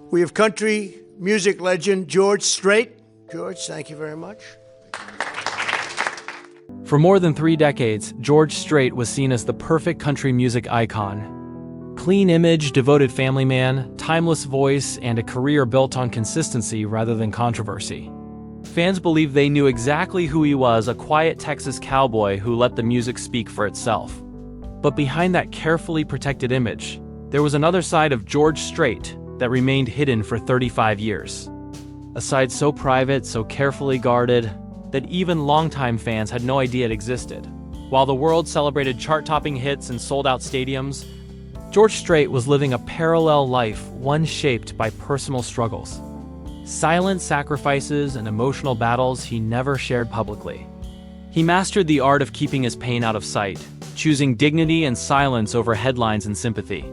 We have country music legend George Strait. George, thank you very much. For more than 3 decades, George Strait was seen as the perfect country music icon. Clean image, devoted family man, timeless voice, and a career built on consistency rather than controversy. Fans believed they knew exactly who he was, a quiet Texas cowboy who let the music speak for itself. But behind that carefully protected image, there was another side of George Strait that remained hidden for 35 years. A side so private, so carefully guarded, that even longtime fans had no idea it existed. While the world celebrated chart-topping hits and sold-out stadiums, George Strait was living a parallel life, one shaped by personal struggles. Silent sacrifices and emotional battles he never shared publicly. He mastered the art of keeping his pain out of sight, choosing dignity and silence over headlines and sympathy.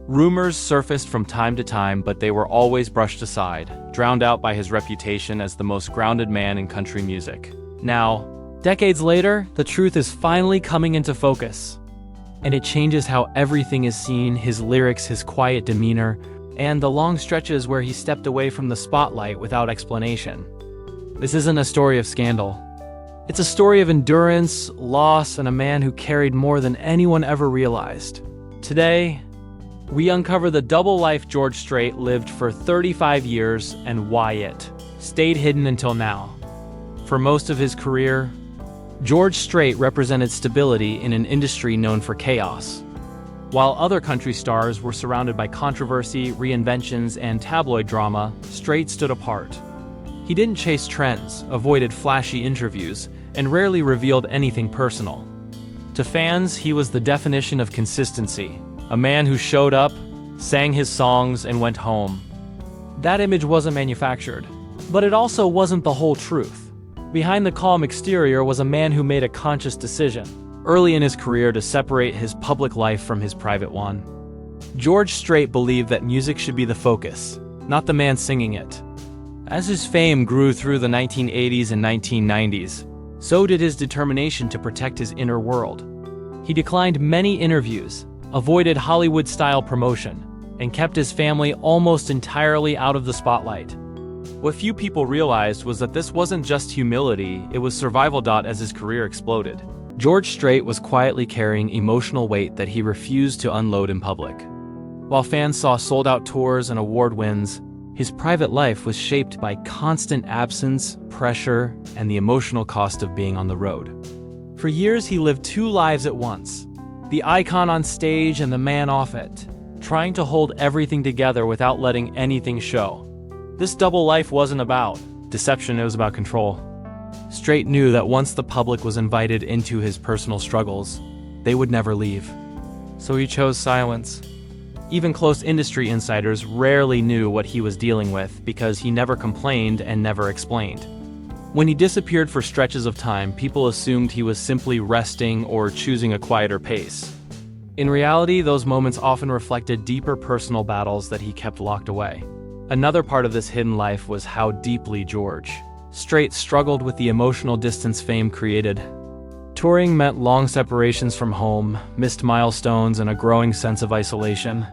Rumors surfaced from time to time, but they were always brushed aside, drowned out by his reputation as the most grounded man in country music. Now, decades later, the truth is finally coming into focus. And it changes how everything is seen, his lyrics, his quiet demeanor, and the long stretches where he stepped away from the spotlight without explanation. This isn't a story of scandal. It's a story of endurance, loss, and a man who carried more than anyone ever realized. Today, we uncover the double life George Strait lived for 35 years and why it stayed hidden until now. For most of his career, George Strait represented stability in an industry known for chaos. While other country stars were surrounded by controversy, reinventions, and tabloid drama, Strait stood apart. He didn't chase trends, avoided flashy interviews, and rarely revealed anything personal. To fans, he was the definition of consistency, a man who showed up, sang his songs, and went home. That image wasn't manufactured, but it also wasn't the whole truth. Behind the calm exterior was a man who made a conscious decision, early in his career, to separate his public life from his private one. George Strait believed that music should be the focus, not the man singing it. As his fame grew through the 1980s and 1990s, so did his determination to protect his inner world. He declined many interviews, avoided Hollywood-style promotion, and kept his family almost entirely out of the spotlight. What few people realized was that this wasn't just humility, it was survival. As his career exploded, George Strait was quietly carrying emotional weight that he refused to unload in public. While fans saw sold-out tours and award wins, his private life was shaped by constant absence, pressure, and the emotional cost of being on the road. For years, he lived 2 lives at once, the icon on stage and the man off it, trying to hold everything together without letting anything show. This double life wasn't about deception, it was about control. Strait knew that once the public was invited into his personal struggles, they would never leave. So he chose silence. Even close industry insiders rarely knew what he was dealing with because he never complained and never explained. When he disappeared for stretches of time, people assumed he was simply resting or choosing a quieter pace. In reality, those moments often reflected deeper personal battles that he kept locked away. Another part of this hidden life was how deeply George Strait struggled with the emotional distance fame created. Touring meant long separations from home, missed milestones, and a growing sense of isolation.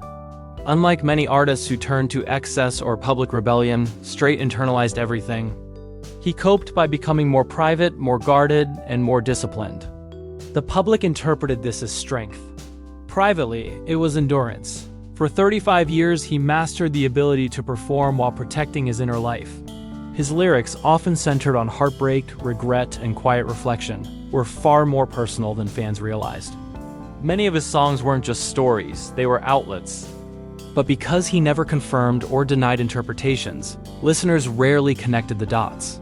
Unlike many artists who turned to excess or public rebellion, Strait internalized everything. He coped by becoming more private, more guarded, and more disciplined. The public interpreted this as strength. Privately, it was endurance. For 35 years, he mastered the ability to perform while protecting his inner life. His lyrics, often centered on heartbreak, regret, and quiet reflection, were far more personal than fans realized. Many of his songs weren't just stories, they were outlets. But because he never confirmed or denied interpretations, listeners rarely connected the dots.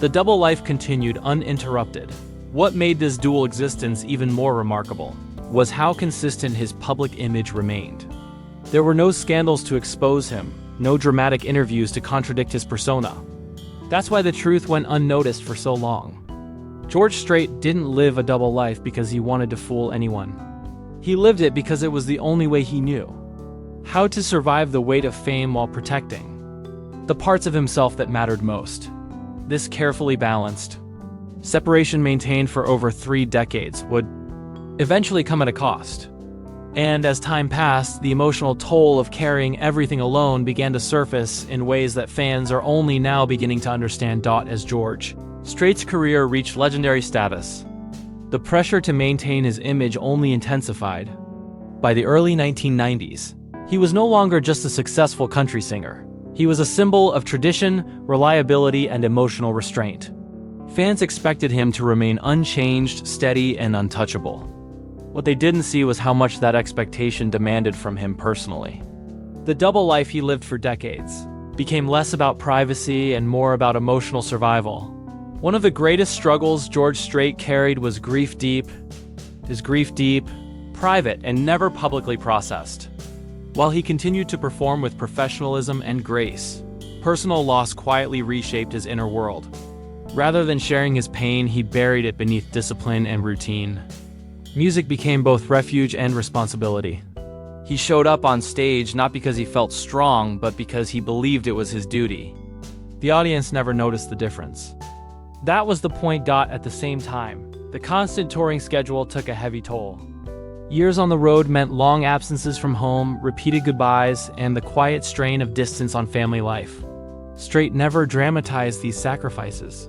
The double life continued uninterrupted. What made this dual existence even more remarkable was how consistent his public image remained. There were no scandals to expose him, no dramatic interviews to contradict his persona. That's why the truth went unnoticed for so long. George Strait didn't live a double life because he wanted to fool anyone. He lived it because it was the only way he knew. How to survive the weight of fame while protecting the parts of himself that mattered most. This carefully balanced separation, maintained for over 3 decades, would eventually come at a cost. And as time passed, the emotional toll of carrying everything alone began to surface in ways that fans are only now beginning to understand. As George Strait's career reached legendary status, the pressure to maintain his image only intensified. By the early 1990s, he was no longer just a successful country singer. He was a symbol of tradition, reliability, and emotional restraint. Fans expected him to remain unchanged, steady, and untouchable. What they didn't see was how much that expectation demanded from him personally. The double life he lived for decades became less about privacy and more about emotional survival. One of the greatest struggles George Strait carried was grief deep, private, and never publicly processed. While he continued to perform with professionalism and grace, personal loss quietly reshaped his inner world. Rather than sharing his pain, he buried it beneath discipline and routine. Music became both refuge and responsibility. He showed up on stage not because he felt strong, but because he believed it was his duty. The audience never noticed the difference. That was the point. At the same time, the constant touring schedule took a heavy toll. Years on the road meant long absences from home, repeated goodbyes, and the quiet strain of distance on family life. Strait never dramatized these sacrifices.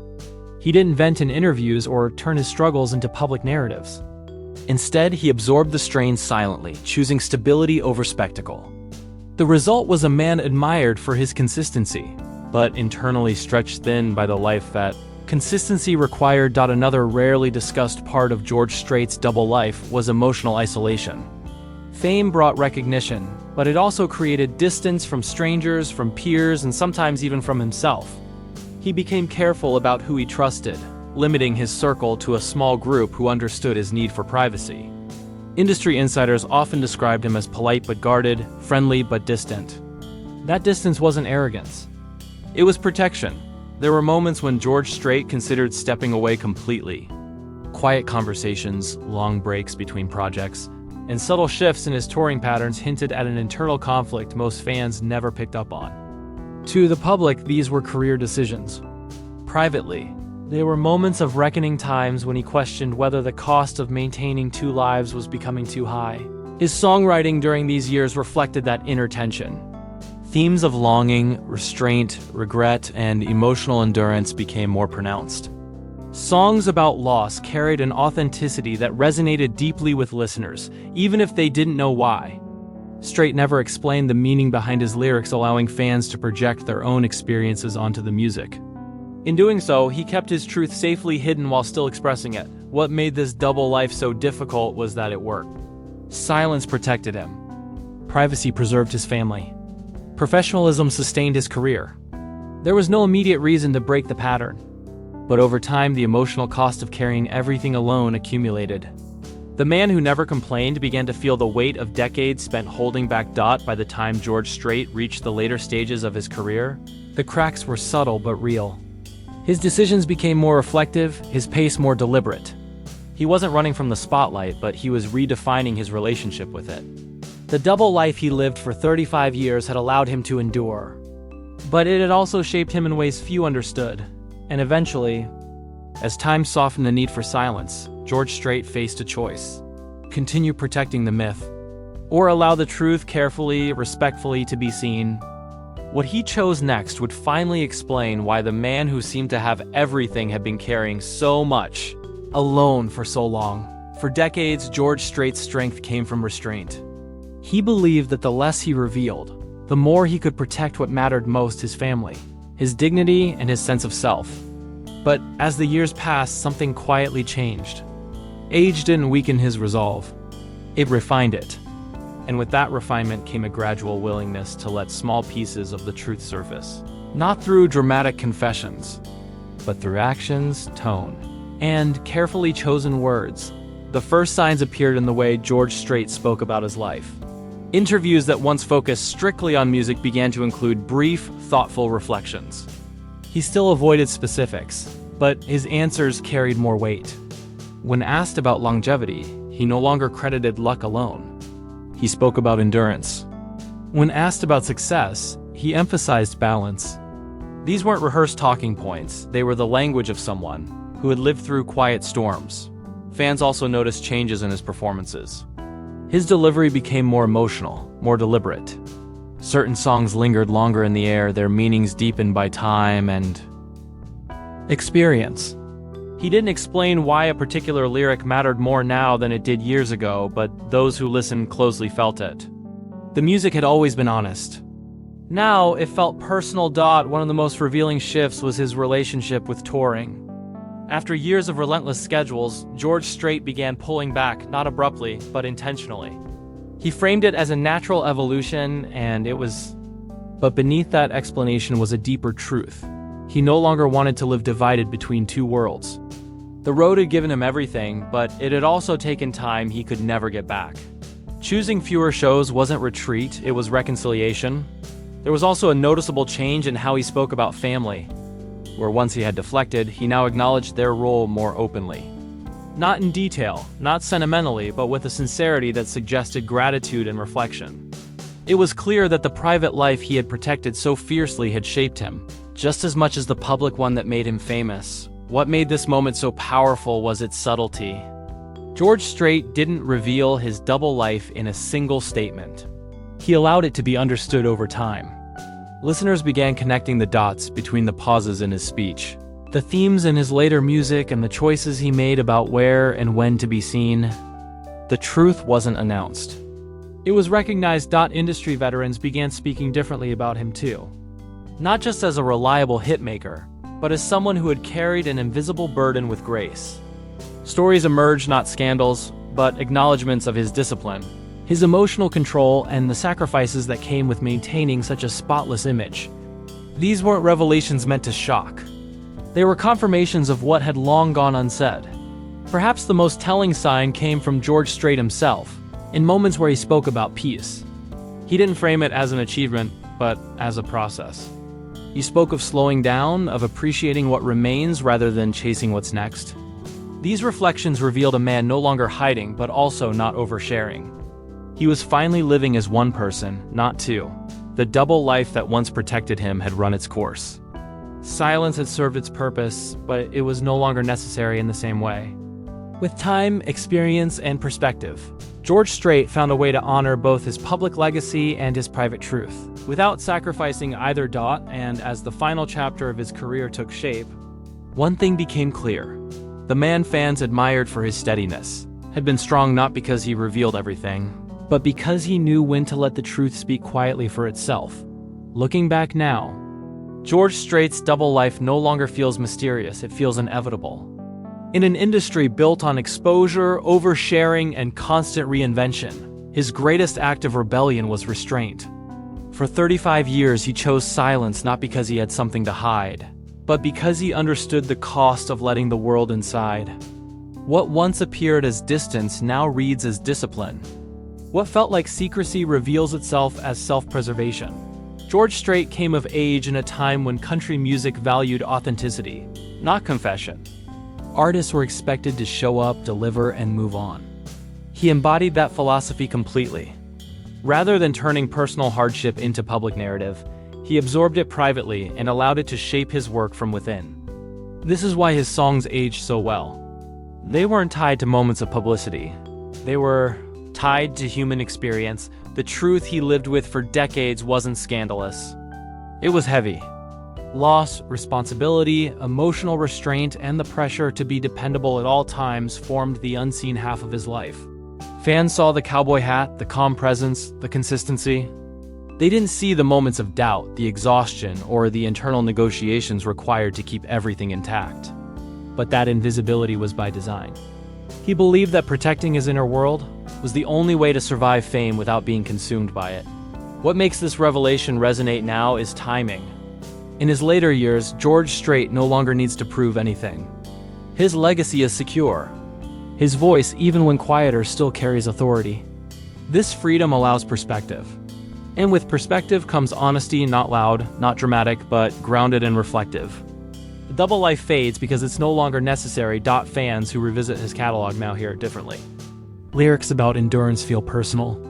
He didn't vent in interviews or turn his struggles into public narratives. Instead, he absorbed the strain silently, choosing stability over spectacle. The result was a man admired for his consistency, but internally stretched thin by the life that consistency required. Another rarely discussed part of George Strait's double life was emotional isolation. Fame brought recognition, but it also created distance from strangers, from peers, and sometimes even from himself. He became careful about who he trusted, limiting his circle to a small group who understood his need for privacy. Industry insiders often described him as polite but guarded, friendly but distant. That distance wasn't arrogance. It was protection. There were moments when George Strait considered stepping away completely. Quiet conversations, long breaks between projects, and subtle shifts in his touring patterns hinted at an internal conflict most fans never picked up on. To the public, these were career decisions. Privately, they were moments of reckoning, times when he questioned whether the cost of maintaining two lives was becoming too high. His songwriting during these years reflected that inner tension. Themes of longing, restraint, regret, and emotional endurance became more pronounced. Songs about loss carried an authenticity that resonated deeply with listeners, even if they didn't know why. Strait never explained the meaning behind his lyrics, allowing fans to project their own experiences onto the music. In doing so, he kept his truth safely hidden while still expressing it. What made this double life so difficult was that it worked. Silence protected him. Privacy preserved his family. Professionalism sustained his career. There was no immediate reason to break the pattern. But over time, the emotional cost of carrying everything alone accumulated. The man who never complained began to feel the weight of decades spent holding back. By the time George Strait reached the later stages of his career, the cracks were subtle but real. His decisions became more reflective, his pace more deliberate. He wasn't running from the spotlight, but he was redefining his relationship with it. The double life he lived for 35 years had allowed him to endure. But it had also shaped him in ways few understood. And eventually, as time softened the need for silence, George Strait faced a choice: continue protecting the myth, or allow the truth carefully, respectfully to be seen. What he chose next would finally explain why the man who seemed to have everything had been carrying so much alone for so long. For decades, George Strait's strength came from restraint. He believed that the less he revealed, the more he could protect what mattered most: his family, his dignity, and his sense of self. But as the years passed, something quietly changed. Age didn't weaken his resolve. It refined it. And with that refinement came a gradual willingness to let small pieces of the truth surface. Not through dramatic confessions, but through actions, tone, and carefully chosen words. The first signs appeared in the way George Strait spoke about his life. Interviews that once focused strictly on music began to include brief, thoughtful reflections. He still avoided specifics, but his answers carried more weight. When asked about longevity, he no longer credited luck alone. He spoke about endurance. When asked about success, he emphasized balance. These weren't rehearsed talking points, they were the language of someone who had lived through quiet storms. Fans also noticed changes in his performances. His delivery became more emotional, more deliberate. Certain songs lingered longer in the air, their meanings deepened by time and experience. He didn't explain why a particular lyric mattered more now than it did years ago, but those who listened closely felt it. The music had always been honest. Now, it felt personal. One of the most revealing shifts was his relationship with touring. After years of relentless schedules, George Strait began pulling back, not abruptly, but intentionally. He framed it as a natural evolution, and it was... But beneath that explanation was a deeper truth. He no longer wanted to live divided between two worlds. The road had given him everything, but it had also taken time he could never get back. Choosing fewer shows wasn't retreat, it was reconciliation. There was also a noticeable change in how he spoke about family. Where once he had deflected, he now acknowledged their role more openly. Not in detail, not sentimentally, but with a sincerity that suggested gratitude and reflection. It was clear that the private life he had protected so fiercely had shaped him, just as much as the public one that made him famous. What made this moment so powerful was its subtlety. George Strait didn't reveal his double life in a single statement. He allowed it to be understood over time. Listeners began connecting the dots between the pauses in his speech, the themes in his later music, and the choices he made about where and when to be seen. The truth wasn't announced. It was recognized. Industry veterans began speaking differently about him too. Not just as a reliable hitmaker, but as someone who had carried an invisible burden with grace. Stories emerged, not scandals, but acknowledgments of his discipline, his emotional control, and the sacrifices that came with maintaining such a spotless image. These weren't revelations meant to shock. They were confirmations of what had long gone unsaid. Perhaps the most telling sign came from George Strait himself, in moments where he spoke about peace. He didn't frame it as an achievement, but as a process. He spoke of slowing down, of appreciating what remains rather than chasing what's next. These reflections revealed a man no longer hiding, but also not oversharing. He was finally living as one person, not two. The double life that once protected him had run its course. Silence had served its purpose, but it was no longer necessary in the same way. With time, experience, and perspective, George Strait found a way to honor both his public legacy and his private truth, without sacrificing either. And as the final chapter of his career took shape, one thing became clear. The man fans admired for his steadiness had been strong not because he revealed everything, but because he knew when to let the truth speak quietly for itself. Looking back now, George Strait's double life no longer feels mysterious, it feels inevitable. In an industry built on exposure, oversharing, and constant reinvention, his greatest act of rebellion was restraint. For 35 years, he chose silence not because he had something to hide, but because he understood the cost of letting the world inside. What once appeared as distance now reads as discipline. What felt like secrecy reveals itself as self-preservation. George Strait came of age in a time when country music valued authenticity, not confession. Artists were expected to show up, deliver, and move on. He embodied that philosophy completely. Rather than turning personal hardship into public narrative, he absorbed it privately and allowed it to shape his work from within. This is why his songs aged so well. They weren't tied to moments of publicity. They were tied to human experience. The truth he lived with for decades wasn't scandalous. It was heavy. Loss, responsibility, emotional restraint, and the pressure to be dependable at all times formed the unseen half of his life. Fans saw the cowboy hat, the calm presence, the consistency. They didn't see the moments of doubt, the exhaustion, or the internal negotiations required to keep everything intact. But that invisibility was by design. He believed that protecting his inner world was the only way to survive fame without being consumed by it. What makes this revelation resonate now is timing. In his later years, George Strait no longer needs to prove anything. His legacy is secure. His voice, even when quieter, still carries authority. This freedom allows perspective. And with perspective comes honesty, not loud, not dramatic, but grounded and reflective. The double life fades because it's no longer necessary. Fans who revisit his catalog now hear it differently. Lyrics about endurance feel personal.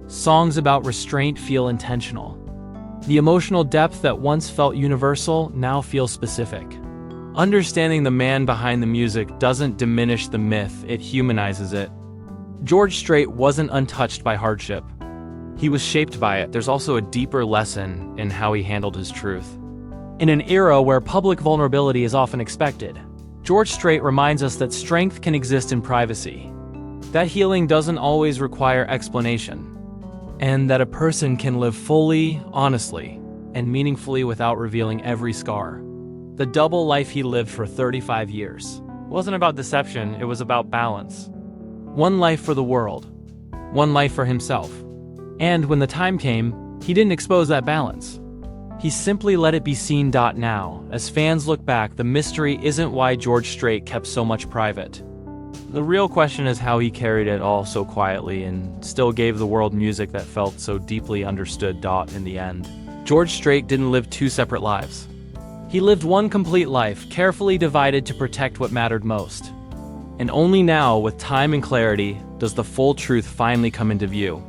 Songs about restraint feel intentional. The emotional depth that once felt universal now feels specific. Understanding the man behind the music doesn't diminish the myth, it humanizes it. George Strait wasn't untouched by hardship. He was shaped by it. There's also a deeper lesson in how he handled his truth. In an era where public vulnerability is often expected, George Strait reminds us that strength can exist in privacy, that healing doesn't always require explanation, and that a person can live fully, honestly, and meaningfully without revealing every scar. The double life he lived for 35 years wasn't about deception, it was about balance. One life for the world, one life for himself. And when the time came, he didn't expose that balance. He simply let it be seen. Now, as fans look back, the mystery isn't why George Strait kept so much private. The real question is how he carried it all so quietly and still gave the world music that felt so deeply understood. In the end, George Strait didn't live two separate lives. He lived one complete life, carefully divided to protect what mattered most. And only now, with time and clarity, does the full truth finally come into view.